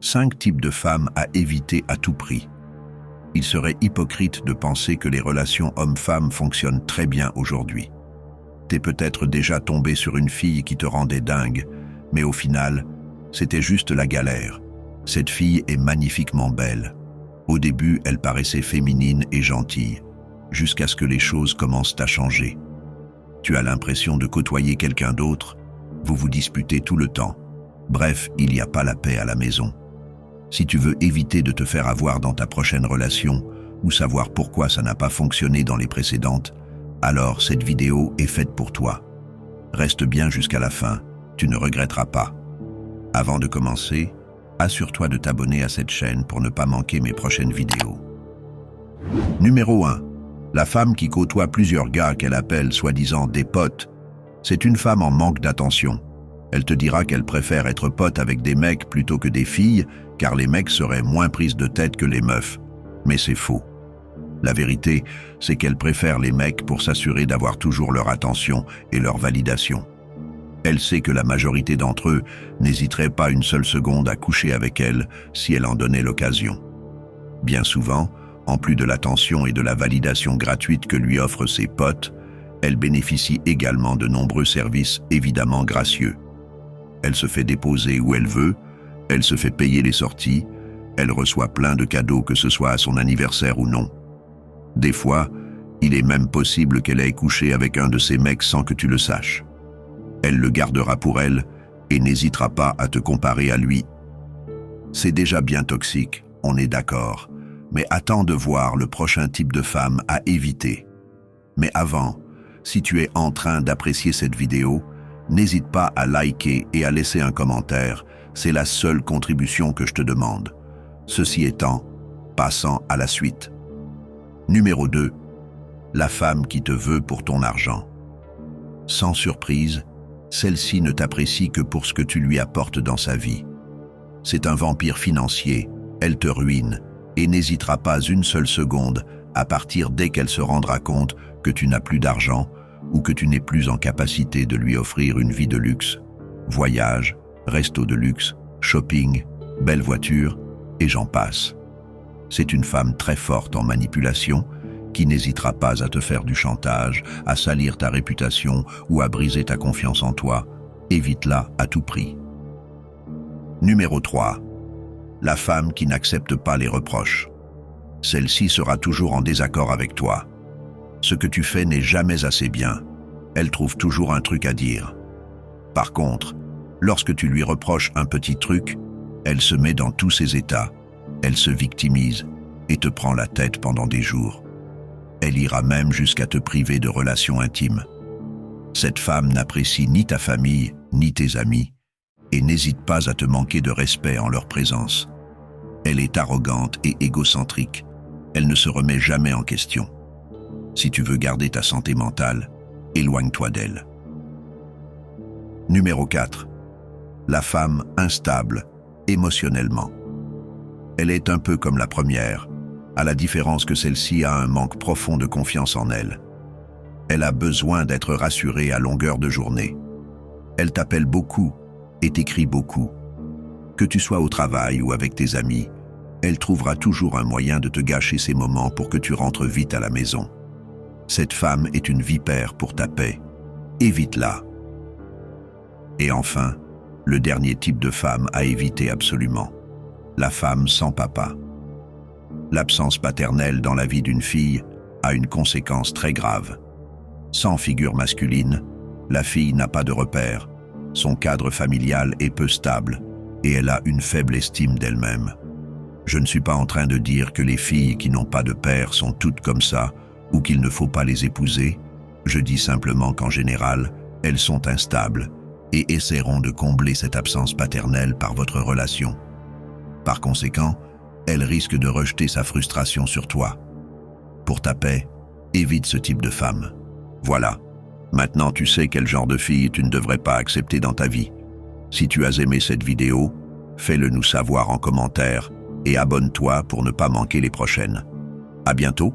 5 types de femmes à éviter à tout prix. Il serait hypocrite de penser que les relations hommes-femmes fonctionnent très bien aujourd'hui. T'es peut-être déjà tombé sur une fille qui te rendait dingue, mais au final, c'était juste la galère. Cette fille est magnifiquement belle. Au début, elle paraissait féminine et gentille, jusqu'à ce que les choses commencent à changer. Tu as l'impression de côtoyer quelqu'un d'autre, vous vous disputez tout le temps. Bref, il n'y a pas la paix à la maison. Si tu veux éviter de te faire avoir dans ta prochaine relation ou savoir pourquoi ça n'a pas fonctionné dans les précédentes, alors cette vidéo est faite pour toi. Reste bien jusqu'à la fin, tu ne regretteras pas. Avant de commencer, assure-toi de t'abonner à cette chaîne pour ne pas manquer mes prochaines vidéos. Numéro 1. La femme qui côtoie plusieurs gars qu'elle appelle soi-disant des potes. C'est une femme en manque d'attention. Elle te dira qu'elle préfère être pote avec des mecs plutôt que des filles, car les mecs seraient moins prises de tête que les meufs. Mais c'est faux. La vérité, c'est qu'elle préfère les mecs pour s'assurer d'avoir toujours leur attention et leur validation. Elle sait que la majorité d'entre eux n'hésiteraient pas une seule seconde à coucher avec elle si elle en donnait l'occasion. Bien souvent, en plus de l'attention et de la validation gratuite que lui offrent ses potes, elle bénéficie également de nombreux services évidemment gracieux. Elle se fait déposer où elle veut, elle se fait payer les sorties, elle reçoit plein de cadeaux que ce soit à son anniversaire ou non. Des fois, il est même possible qu'elle ait couché avec un de ces mecs sans que tu le saches. Elle le gardera pour elle et n'hésitera pas à te comparer à lui. C'est déjà bien toxique, on est d'accord, mais attends de voir le prochain type de femme à éviter. Mais avant, si tu es en train d'apprécier cette vidéo, n'hésite pas à liker et à laisser un commentaire, c'est la seule contribution que je te demande. Ceci étant, passons à la suite. Numéro 2. La femme qui te veut pour ton argent. Sans surprise, celle-ci ne t'apprécie que pour ce que tu lui apportes dans sa vie. C'est un vampire financier, elle te ruine et n'hésitera pas une seule seconde à partir dès qu'elle se rendra compte que tu n'as plus d'argent ou que tu n'es plus en capacité de lui offrir une vie de luxe, voyage, resto de luxe, shopping, belle voiture, et j'en passe. C'est une femme très forte en manipulation qui n'hésitera pas à te faire du chantage, à salir ta réputation ou à briser ta confiance en toi. Évite-la à tout prix. Numéro 3. La femme qui n'accepte pas les reproches. Celle-ci sera toujours en désaccord avec toi. Ce que tu fais n'est jamais assez bien. Elle trouve toujours un truc à dire. Par contre, lorsque tu lui reproches un petit truc, elle se met dans tous ses états. Elle se victimise et te prend la tête pendant des jours. Elle ira même jusqu'à te priver de relations intimes. Cette femme n'apprécie ni ta famille, ni tes amis, et n'hésite pas à te manquer de respect en leur présence. Elle est arrogante et égocentrique. Elle ne se remet jamais en question. Si tu veux garder ta santé mentale, éloigne-toi d'elle. Numéro 4. La femme instable, émotionnellement. Elle est un peu comme la première, à la différence que celle-ci a un manque profond de confiance en elle. Elle a besoin d'être rassurée à longueur de journée. Elle t'appelle beaucoup et t'écrit beaucoup. Que tu sois au travail ou avec tes amis, elle trouvera toujours un moyen de te gâcher ces moments pour que tu rentres vite à la maison. Cette femme est une vipère pour ta paix. Évite-la. Et enfin, le dernier type de femme à éviter absolument. La femme sans papa. L'absence paternelle dans la vie d'une fille a une conséquence très grave. Sans figure masculine, la fille n'a pas de repère, son cadre familial est peu stable et elle a une faible estime d'elle-même. Je ne suis pas en train de dire que les filles qui n'ont pas de père sont toutes comme ça ou qu'il ne faut pas les épouser, je dis simplement qu'en général, elles sont instables et essaieront de combler cette absence paternelle par votre relation. Par conséquent, elle risque de rejeter sa frustration sur toi. Pour ta paix, évite ce type de femme. Voilà, maintenant tu sais quel genre de fille tu ne devrais pas accepter dans ta vie. Si tu as aimé cette vidéo, fais-le nous savoir en commentaire et abonne-toi pour ne pas manquer les prochaines. À bientôt.